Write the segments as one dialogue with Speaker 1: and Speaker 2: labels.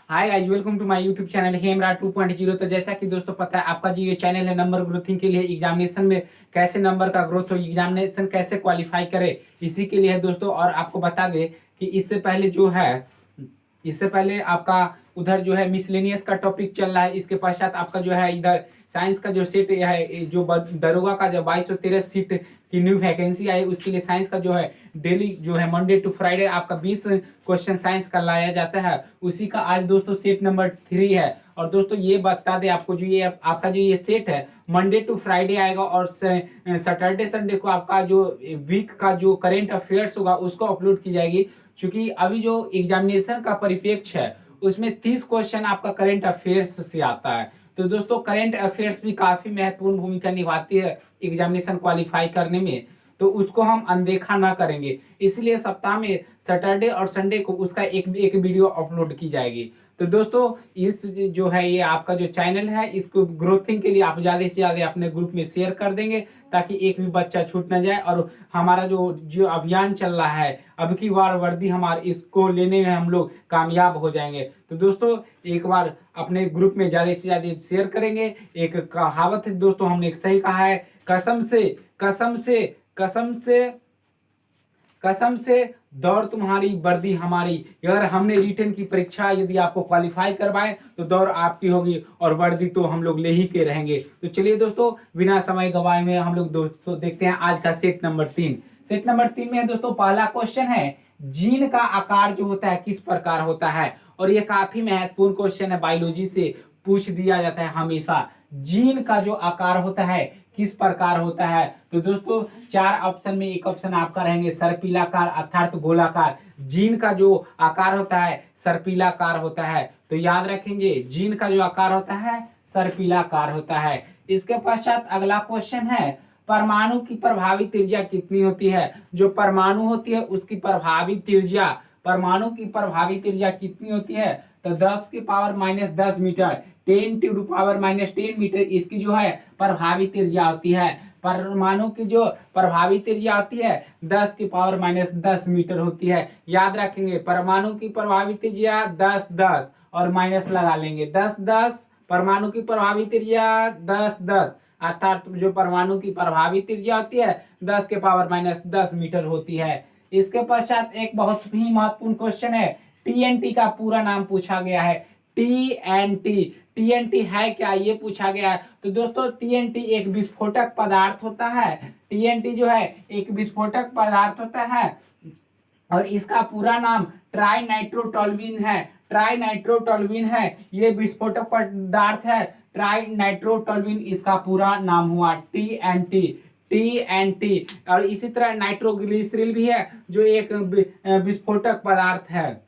Speaker 1: Hi guys, welcome to my YouTube channel Hemra 2.0। तो जैसा कि दोस्तों पता है, आपका जो ये चैनल है नंबर ग्रोथिंग के लिए, एग्जामिनेशन में कैसे नंबर का ग्रोथ हो, एग्जामिनेशन कैसे क्वालिफाई करे, इसी के लिए है दोस्तों। और आपको बता दें कि इससे पहले आपका उधर जो है मिसलेनियस का टॉपिक चल रहा है। इसके पश्चात आपका जो है इधर साइंस का जो सेट है, जो दरोगा का जो 2213 सीट की न्यू वैकेंसी आई, उसके लिए साइंस का जो है डेली जो है मंडे टू फ्राइडे आपका 20 क्वेश्चन साइंस का लाया जाता है। उसी का आज दोस्तों सेट नंबर 3 है। और दोस्तों ये बता दें आपको, जो ये आपका जो ये सेट है मंडे टू फ्राइडे आएगा, और सैटरडे संडे को आपका जो वीक का जो करेंट अफेयर्स होगा उसको अपलोड की जाएगी। क्योंकि अभी जो एग्जामिनेशन का परिप्रेक्ष्य है उसमें 30 क्वेश्चन आपका करेंट अफेयर्स से आता है। तो दोस्तों करेंट अफेयर्स भी काफी महत्वपूर्ण भूमिका निभाती है एग्जामिनेशन क्वालिफाई करने में, तो उसको हम अनदेखा ना करेंगे। इसलिए सप्ताह में सैटरडे और संडे को उसका एक एक वीडियो अपलोड की जाएगी। तो दोस्तों इस जो है ये आपका जो चैनल है, इसको ग्रोथिंग के लिए आप ज्यादा से ज्यादा अपने ग्रुप में शेयर कर देंगे, ताकि एक भी बच्चा छूट ना जाए। और हमारा जो जो अभियान चल रहा है अब की बार वर्दी हमारे, इसको लेने में हम लोग कामयाब हो जाएंगे। तो दोस्तों एक बार अपने ग्रुप में ज्यादा से ज्यादा शेयर करेंगे। एक कहावत है दोस्तों, हमने एक सही कहा है, कसम से कसम से कसम से कसम से दौड़ तुम्हारी वर्दी हमारी। अगर हमने रिटर्न की परीक्षा यदि आपको क्वालिफाई करवाए तो दौड़ आपकी होगी, और वर्दी तो हम लोग ले ही के रहेंगे। तो चलिए दोस्तों बिना समय गवाए में हम लोग दोस्तों देखते हैं आज का सेट नंबर 3। सेट नंबर 3 में है दोस्तों, पहला क्वेश्चन है जीन का आकार जो होता है किस प्रकार होता है। और ये काफी महत्वपूर्ण क्वेश्चन है, बायोलॉजी से पूछ दिया जाता है हमेशा। जीन का जो आकार होता है किस प्रकार होता है। तो दोस्तों 4 ऑप्शन में एक ऑप्शन आपका रहेंगे सर्पिलाकार अर्थात गोलाकार। जीन का जो आकार होता है सर्पिलाकार होता है, तो याद रखेंगे जीन का जो आकार होता है सर्पिलाकार होता है। इसके पश्चात अगला क्वेश्चन है, परमाणु की प्रभावी त्रिज्या कितनी होती है। जो परमाणु होती है उसकी प्रभावी त्रिज्या, परमाणु की प्रभावी त्रिज्या कितनी होती है, तो 10 की power -10 metre, 10 to power -10 metre इसकी जो है प्रभावी त्रिज्या होती है। परमाणु की जो प्रभावी त्रिज्या होती है 10 की पावर -10 मीटर होती है। याद रखेंगे परमाणु की प्रभावी त्रिज्या 10 10 और माइनस लगा लेंगे 10 10, परमाणु की प्रभावी त्रिज्या 10 10, अर्थात जो परमाणु की प्रभावी त्रिज्या होती है 10 के पावर -10 मीटर होती है। इसके पश्चात एक बहुत ही महत्वपूर्ण क्वेश्चन है, टीएनटी का पूरा नाम पूछा गया है। टीएनटी, टीएनटी है क्या ये पूछा गया है। तो दोस्तों टीएनटी एक विस्फोटक पदार्थ होता है। टीएनटी जो है एक विस्फोटक पदार्थ होता है, और इसका पूरा नाम ट्राई नाइट्रोटोल्यूइन है। ट्राई नाइट्रोटोल्यूइन है, ये विस्फोटक पदार्थ है। ट्राई नाइट्रोटोल्यूइन इसका पूरा नाम हुआ टीएनटी। टीएनटी और इसी तरह नाइट्रोग्लिसरीन भी है जो एक विस्फोटक पदार्थ है।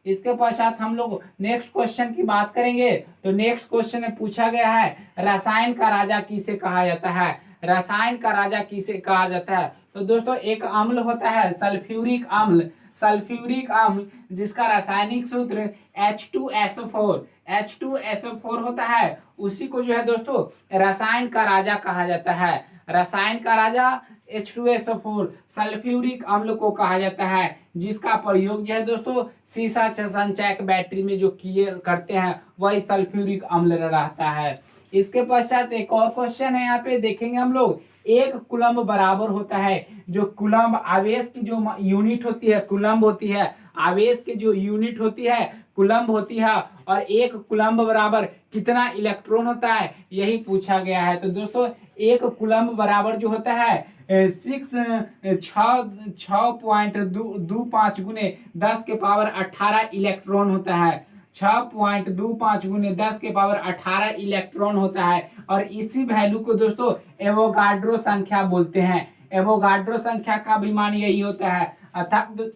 Speaker 1: इसके पश्चात हम लोग नेक्स्ट क्वेश्चन की बात करेंगे। तो नेक्स्ट क्वेश्चन में पूछा गया है, रसायन का राजा किसे कहा जाता है। रसायन का राजा किसे कहा जाता है। तो दोस्तों एक अम्ल होता है सल्फ्यूरिक अम्ल, सल्फ्यूरिक अम्ल जिसका रासायनिक सूत्र H2SO4, H2SO4 होता है, उसी को जो है दोस्तों रसायन का राजा कहा जाता है। रसायन का राजा H2SO4 सल्फ्यूरिक अम्ल को कहा जाता है, जिसका प्रयोग जो है दोस्तों सीसा संचयक बैटरी में जो किए करते हैं वही सल्फ्यूरिक अम्ल रहता है। इसके पश्चात एक और क्वेश्चन है, यहाँ पे देखेंगे हम लोग, एक कूलम्ब बराबर होता है, जो कूलम्ब आवेश की जो यूनिट होती है कूलम्ब होती है, आवेश की जो यूनिट होती है कूलम्ब होती है, और एक कूलम्ब बराबर कितना इलेक्ट्रॉन होता है यही पूछा गया है। तो दोस्तों एक कूलम्ब बराबर जो होता है 6.25 गुने 10 के पावर 18 इलेक्ट्रॉन होता है। 6.25 गुने 10 के पावर 18 इलेक्ट्रॉन होता है। और इसी वैल्यू को दोस्तों एवोगाड्रो संख्या बोलते हैं। एवोगाड्रो संख्या का भी मान यही होता है, अर्थात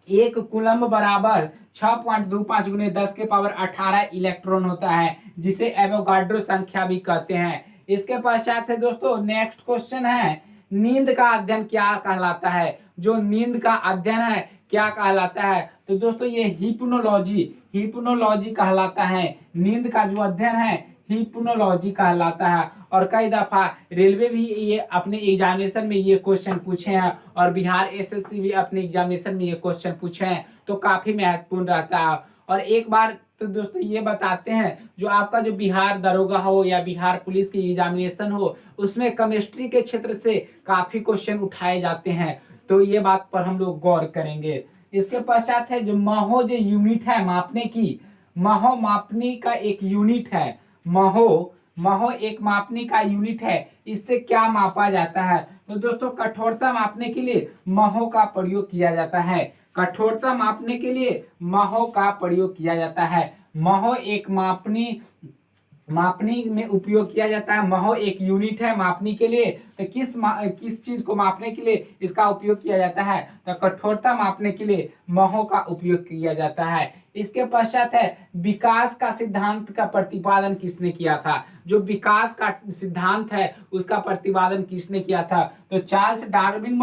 Speaker 1: एक कूलम्ब बराबर 6.25 गुने 10 के पावर 18 इलेक्ट्रॉन होता है, जिसे एवोगाड्रो संख्या भी कहते हैं। इसके पश्चात है दोस्तों नेक्स्ट क्वेश्चन है, नींद का अध्ययन क्या कहलाता है। जो नींद का अध्ययन है क्या कहलाता है। तो दोस्तों ये हिप्नोलॉजी, हिप्नोलॉजी कहलाता है। नींद का जो अध्ययन है हिप्नोलॉजी कहलाता है। और कई दफा रेलवे भी ये अपने एग्जामिनेशन में ये क्वेश्चन पूछे हैं, और बिहार एसएससी भी अपने एग्जामिनेशन में ये क्वेश्चन पूछे हैं, तो काफी महत्वपूर्ण रहता है। और एक बार तो दोस्तों ये बताते हैं जो आपका जो बिहार दरोगा हो या बिहार पुलिस की एग्जामिनेशन हो, उसमें केमिस्ट्री के क्षेत्र से काफी क्वेश्चन उठाए जाते हैं, तो ये बात पर हम लोग गौर करेंगे। इसके पश्चात है जो महो जो यूनिट है मापने की, महो मापनी का एक यूनिट है। महो महो एक मापनी का यूनिट है। इससे क्या मापा जाता है? तो दोस्तों कठोरता मापने के लिए महो का प्रयोग किया जाता है। कठोरता मापने के लिए महो का प्रयोग किया जाता है। महो एक मापनी में उपयोग किया जाता है। महो एक यूनिट है मापनी के लिए। तो किस चीज को मापने के लिए इसका उपयोग किया जाता है? तो कठोरता मापने के लिए महो का उपयोग किया जाता है। इसके पश्चात है विकास का सिद्धांत का प्रतिपादन किसने किया था? जो विकास का सिद्धांत है उसका प्रतिपादन किसने किया था? तो चार्ल्स डार्विन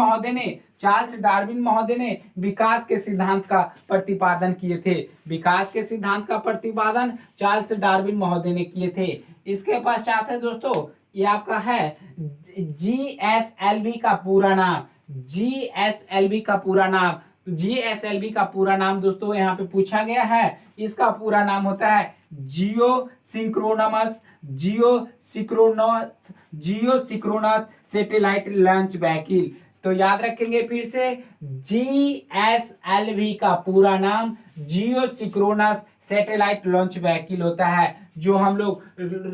Speaker 1: महोदय ने विकास के सिद्धांत का प्रतिपादन किए थे। विकास के सिद्धांत का प्रतिपादन चार्ल्स डार्विन महोदय ने किए थे। इसके पश्चात है दोस्तों ये आपका है जीएसएलवी का पूरा नाम। जीएसएलवी का पूरा नाम, जीएसएलवी का पूरा नाम दोस्तों यहाँ पे पूछा गया है। इसका पूरा नाम होता है जियो सैटेलाइट लॉन्च व्हीकल। तो याद रखेंगे फिर से, जीएसएलवी का पूरा नाम जियो सिंक्रोनस सैटेलाइट लॉन्च व्हीकल होता है। जो हम लोग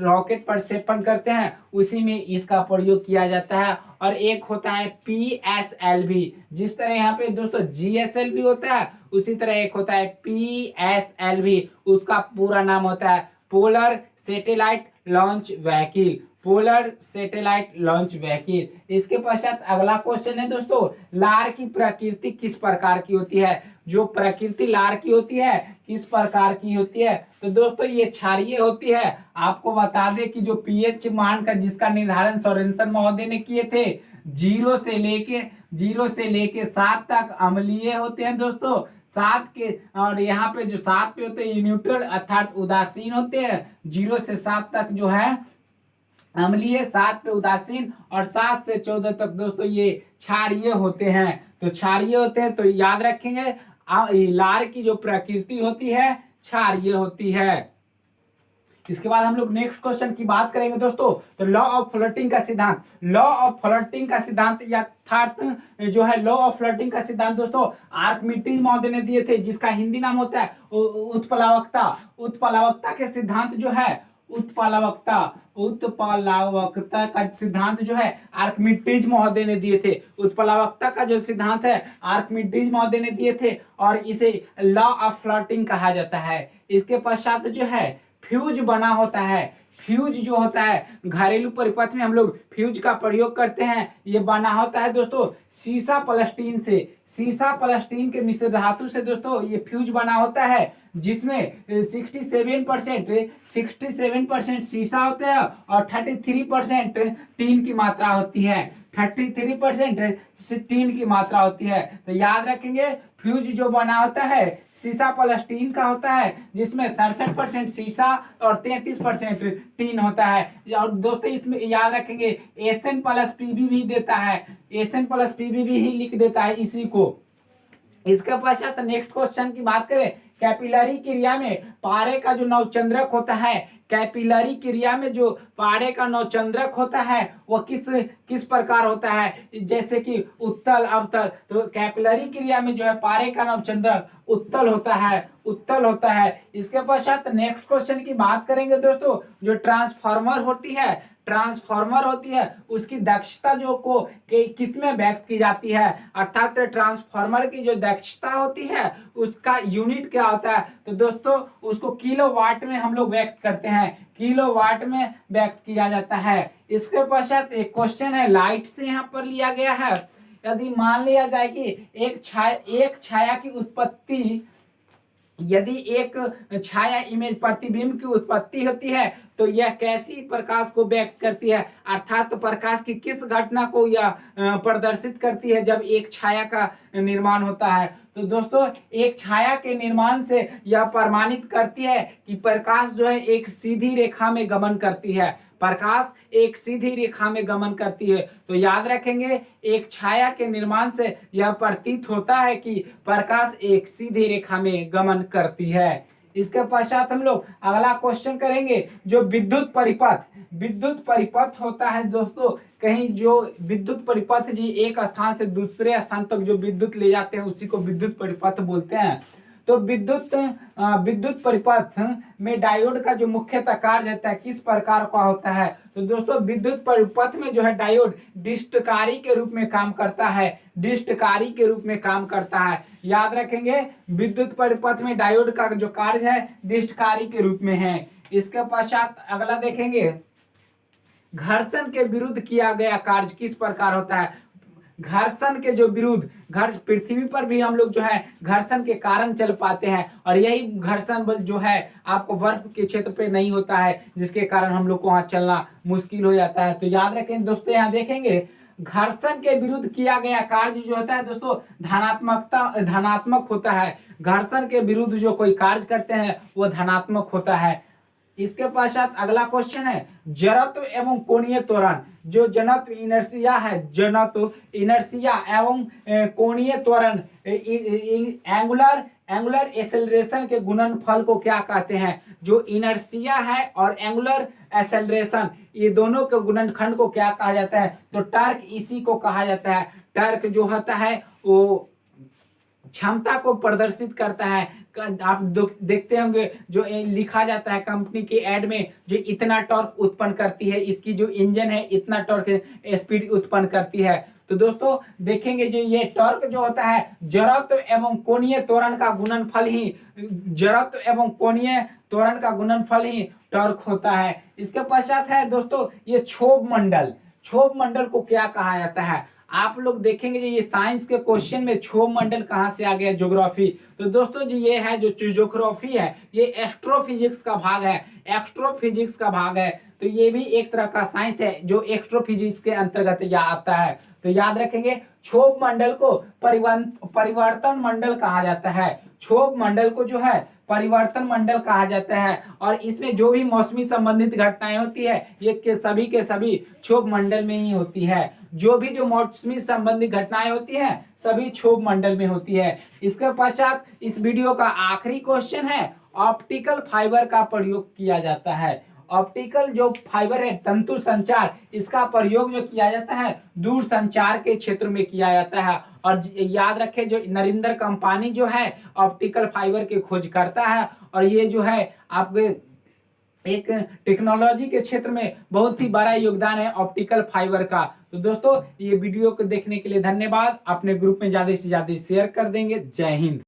Speaker 1: रॉकेट प्रक्षेपण करते हैं उसी में इसका प्रयोग किया जाता है। और एक होता है पीएसएलवी। जिस तरह यहाँ पे दोस्तों जीएसएलवी होता है उसी तरह एक होता है पीएसएलवी। उसका पूरा नाम होता है polar satellite launch vehicle. Polar satellite launch vehicle. इसके पश्चात अगला क्वेश्चन है दोस्तों, लार की प्रकृति किस प्रकार की होती है? जो प्रकृति लार की होती है किस प्रकार की होती है? तो दोस्तों ये क्षारीय होती है। आपको बता दें कि जो पीएच मान का जिसका निर्धारण सोरेनसन महोदय ने किए थे, 0 से लेके 7 तक अम्लीय होते हैं दोस्तों। 7 के और यहाँ पे जो 7 पे होते हैं न्यूट्रल अर्थात उदासीन होते हैं। 0 से 7 तक जो है अम्लीय, 7 पे उदासीन और 7 से 14 तक दोस्तों ये क्षारीय होते हैं। तो क्षारीय होते हैं तो याद रखेंगे लार की जो प्रकृति होती है क्षारीय होती है। इसके बाद हम लोग नेक्स्ट क्वेश्चन की बात करेंगे दोस्तों। तो लॉ ऑफ फ्लोटिंग का सिद्धांत, लॉ ऑफ फ्लोटिंग का सिद्धांत यथार्थ जो है लॉ ऑफ फ्लोटिंग का सिद्धांत दोस्तों आर्किमिडीज महोदय ने दिए थे, जिसका हिंदी नाम होता है उत्प्लावकता। उत्प्लावकता के सिद्धांत जो है उत्प्लावकता का सिद्धांत जो है आर्किमिडीज महोदय ने दिए थे। उत्प्लावकता का जो सिद्धांत है आर्किमिडीज महोदय ने दिए थे और इसे लॉ ऑफ फ्लोटिंग कहा जाता है। इसके पश्चात जो है फ्यूज बना होता है। फ्यूज जो होता है घरेलू परिपथ में हम लोग फ्यूज का प्रयोग करते हैं। ये बना होता है दोस्तों सीसा प्लास्टीन से। सीसा प्लास्टीन के मिश्र धातु से दोस्तों ये फ्यूज बना होता है, जिसमें 67% सीसा होता है और 33% टीन की मात्रा होती है। 33% टीन की मात्रा होती है। तो याद रखेंगे फ्यूज जो बना होता है सीसा प्लास्टीन का होता है, जिसमें 67% सीसा और 33% टीन होता है। और दोस्तों इसमें याद रखेंगे एसएन प्लस पीबी भी देता है, एसएन प्लस पीबी भी ही लिख देता है इसी को। इसके पश्चात नेक्स्ट क्वेश्चन की बात करें, कैपिलरी क्रिया में पारे का जो नवचंद्रक होता है, कैपिलरी क्रिया में जो पारे का नवचंद्रक होता है वो किस प्रकार होता है? जैसे कि उत्तल अवतल। तो कैपिलरी क्रिया में जो है पारे का नवचंद्रक उत्तल होता है, उत्तल होता है। इसके पश्चात नेक्स्ट क्वेश्चन की बात करेंगे दोस्तों, जो ट्रांसफार्मर होती है उसकी दक्षता जो को किसमें व्यक्त की जाती है? अर्थात ट्रांसफार्मर की जो दक्षता होती है उसका यूनिट क्या होता है? तो दोस्तों उसको किलोवाट में हम लोग व्यक्त करते हैं, किलोवाट में व्यक्त किया जाता है। इसके पश्चात एक क्वेश्चन है लाइट से यहाँ पर लिया गया है। यदि मान लिया जाए कि एक छाया की उत्पत्ति, यदि एक छाया इमेज प्रतिबिंब की उत्पत्ति होती है तो यह कैसी प्रकाश को व्यक्त करती है? अर्थात प्रकाश की किस घटना को यह प्रदर्शित करती है जब एक छाया का निर्माण होता है? तो दोस्तों एक छाया के निर्माण से यह प्रमाणित करती है कि प्रकाश जो है एक सीधी रेखा में गमन करती है, प्रकाश एक सीधी रेखा में गमन करती है। तो याद रखेंगे एक छाया के निर्माण से यह प्रतीत होता है कि प्रकाश एक सीधी रेखा में गमन करती है। इसके पश्चात हम लोग अगला क्वेश्चन करेंगे, जो विद्युत परिपथ होता है दोस्तों, कहीं जो विद्युत परिपथ जी एक स्थान से दूसरे स्थान तक जो विद्युत ले जाते हैं उसी को विद्युत परिपथ बोलते हैं। तो विद्युत परिपथ में डायोड का जो मुख्यतः कार्य होता है किस प्रकार का होता है? तो दोस्तों विद्युत परिपथ में जो है डायोड डिस्टकारी के रूप में काम करता है, डिस्टकारी के रूप में काम करता है। याद रखेंगे, विद्युत परिपथ में डायोड का जो कार्य है डिस्टकारी के रूप में है। इसके पश्चात अगला देखेंगे, घर्षण के विरुद्ध किया गया कार्य किस प्रकार होता है? घर्षण के जो विरुद्ध, पृथ्वी पर भी हम लोग जो है घर्षण के कारण चल पाते हैं, और यही घर्षण बल जो है आपको बर्फ के क्षेत्र पे नहीं होता है, जिसके कारण हम लोग को वहां चलना मुश्किल हो जाता है। तो याद रखें दोस्तों, यहाँ देखेंगे घर्षण के विरुद्ध किया गया कार्य जो होता है दोस्तों धनात्मक होता है। घर्षण के विरुद्ध जो कोई कार्य करते हैं वो धनात्मक होता है। इसके पश्चात अगला क्वेश्चन है, जड़त्व एवं कोणीय त्वरण। जो जड़त्व इनर्शिया है, जड़त्व इनर्शिया एवं कोणीय त्वरण एंगुलर एक्सेलरेशन के गुणनफल को क्या कहते हैं? जो इनर्शिया है और एंगुलर एक्सेलरेशन, ये दोनों के गुणनखंड को क्या कहा जाता है? तो टर्क इसी को कहा जाता है। टर्क जो होता है वो क्षमता को प्रदर्शित करता है। आप देखते होंगे जो लिखा जाता है कंपनी के ऐड में, जो इतना टॉर्क उत्पन्न करती है, इसकी जो इंजन है इतना टॉर्क स्पीड उत्पन्न करती है। तो दोस्तों देखेंगे जो ये टॉर्क जो होता है जड़त्व एवं कोणीय त्वरण का गुणनफल ही, जड़त्व एवं कोणीय त्वरण का गुणनफल ही टॉर्क होता है। इसके पश्चात है दोस्तों ये क्षोभ मंडल को क्या कहा जाता है? आप लोग देखेंगे जी ये साइंस के क्वेश्चन में क्षोभ मंडल कहाँ से आ गया? ज्योग्राफी। तो दोस्तों जी ये है जो ज्योग्राफी है ये एस्ट्रोफिजिक्स का भाग है, एक्स्ट्रोफिजिक्स का भाग है। तो ये भी एक तरह का साइंस है जो एक्स्ट्रोफिजिक्स के अंतर्गत आता है। तो याद रखेंगे क्षोभ मंडल को परिवर्तन मंडल कहा जाता है। क्षोभ मंडल को जो है परिवर्तन मंडल कहा जाता है, और इसमें जो भी मौसमी संबंधित घटनाएं होती है ये के सभी क्षोभ मंडल में ही होती है। जो मौसमी संबंधित घटनाएं होती हैं सभी क्षोभ मंडल में होती है। इसके पश्चात इस वीडियो का आखिरी क्वेश्चन है, ऑप्टिकल फाइबर का प्रयोग किया जाता है। ऑप्टिकल जो फाइबर है तंतु संचार, इसका प्रयोग जो किया जाता है दूर संचार के क्षेत्र में किया जाता है। और याद रखें जो नरिंदर कंपानी जो है ऑप्टिकल फाइबर के खोज करता है, और ये जो है आपके एक टेक्नोलॉजी के क्षेत्र में बहुत ही बड़ा योगदान है ऑप्टिकल फाइबर का। तो दोस्तों ये वीडियो को देखने के लिए धन्यवाद। अपने ग्रुप में ज्यादा से ज्यादा शेयर कर देंगे। जय हिंद।